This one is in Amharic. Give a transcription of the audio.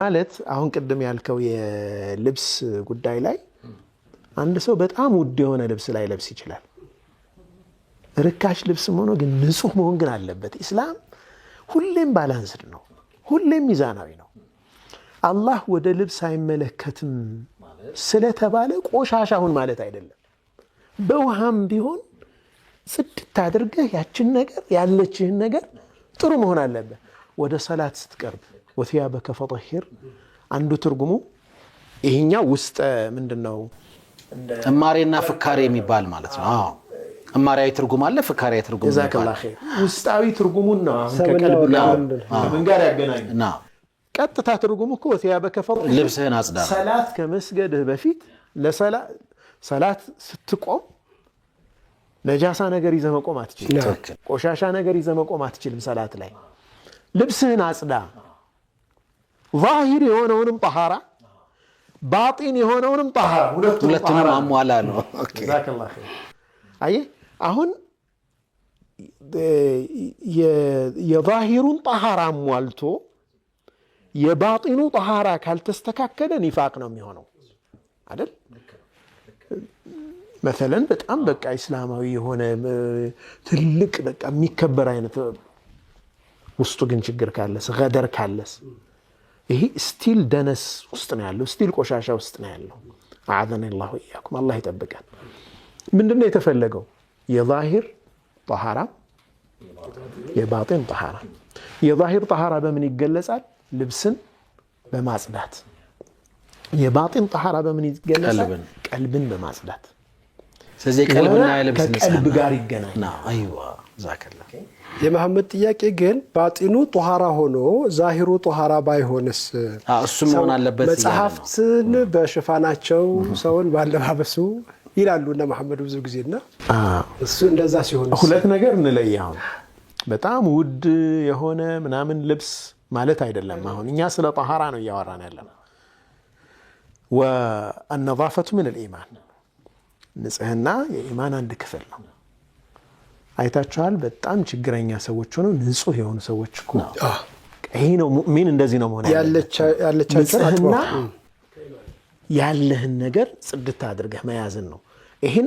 ማለት አሁን ቅድም ያልከው የልብስ ጉዳይ ላይ አንድ ሰው በጣም ውድ የሆነ ልብስ ላይ ለብስ ይችላል። ርካሽ ልብስ ሆኖ ግን ንጹህ መሆን ግን አለበት። ኢስላም ሁሌም ባላንስድ ነው፣ ሁሌም ሚዛናዊ ነው። አላህ ወደ ልብስ አይመለከትም ስለተባለ ቆሻሻሁን ማለት አይደለም። በውሃም ቢሆን ጽድት አድርገህ ያችን ነገር ያለችህን ነገር ጥሩ መሆን አለበት። ወደ ሰላት ስትቀርብ ወثيابك فطهر አንዱ ትርጉሙ ይሄኛው ውስጥ ምንድነው እማሬና ፍካሬ የሚባል ማለት ነው። አዎ እማሪያዊ ትርጉም አለ፣ ፍካሬያዊ ትርጉም አለ። ጀዛከላህ ኸይር። ውስጣዊ ትርጉሙን ነው ከቀልብ ጋር ያገናኘና ቀጥታ ትርጉሙ እኮ ወثيابك فطهر ልብስህን አጽዳ። ሰላት ከመስገድህ በፊት ለሰላት ስትቆም ነጃሳ ነገር ይዘህ መቆም አትችልም። ቆሻሻ ነገር ይዘህ መቆም አትችልም። ሰላት ላይ ልብስህን አጽዳ። ዛሂር የሆነውንም ጠሃራ ባጢን የሆነውንም ጠሃራ ሁለቱንም አሟላ ነው። ጀዛከላህ ኸይር። አየህ አሁን የዛሂሩን ጠሃራ አሟልቶ የባጢኑ ጠሃራ ካልተስተካከለ ኒፋቅ ነው የሚሆነው አይደል? مثلا በጣም በቃ እስላማዊ የሆነ ትልቅ በቃ የሚከበር አይነት ውስጡ ግን ችግር ካለስ ገደር ካለስ ይሄ ስቲል ደነስ ውስጥ ነው ያለው፣ ስቲል ቆሻሻ ውስጥ ነው ያለው። አዓዘነ الله وإياكم الله ይጠብቀን። ምንድነው የተፈለገው? የዛሂር ጠሃራ የባጢን ጠሃራ። የዛሂር ጠሃራ በምን ይገለጻል? ልብስን በማጽዳት። የባጢን ጠሃራ በምን ይገለጻል? ቀልብን በማጽዳት። ስለዚህ ቀልብና የልብስ ከቀልብ ጋር ይገናኛል። አይዋ ዛከላ የመሐመድ ጥያቄ ግን ባጢኑ ጧሃራ ሆኖ ዛሂሩ ጧሃራ ባይሆንስ? እሱ መሆን አለበት። መጽሐፍትን በሽፋናቸው ሰውን ባለባበሱ ይላሉና መሐመድ ብዙ ጊዜና እሱ እንደዛ ሲሆን ሁለት ነገር እንለያው። በጣም ውድ የሆነ ምናምን ልብስ ማለት አይደለም። አሁን እኛ ስለ ጧሃራ ነው እያወራን ያለነው። والنظافة من الإيمان ንጽህና የኢማን አንድ ክፍል ነው። አይታችኋል? በጣም ችግረኛ ሰዎች ሆነው ንጹህ የሆኑ ሰዎች እኮ ይሄ ነው ሙእሚን፣ እንደዚህ ነው መሆን ያለቻቸው። ያለህን ነገር ጽድት አድርገህ መያዝን ነው። ይሄን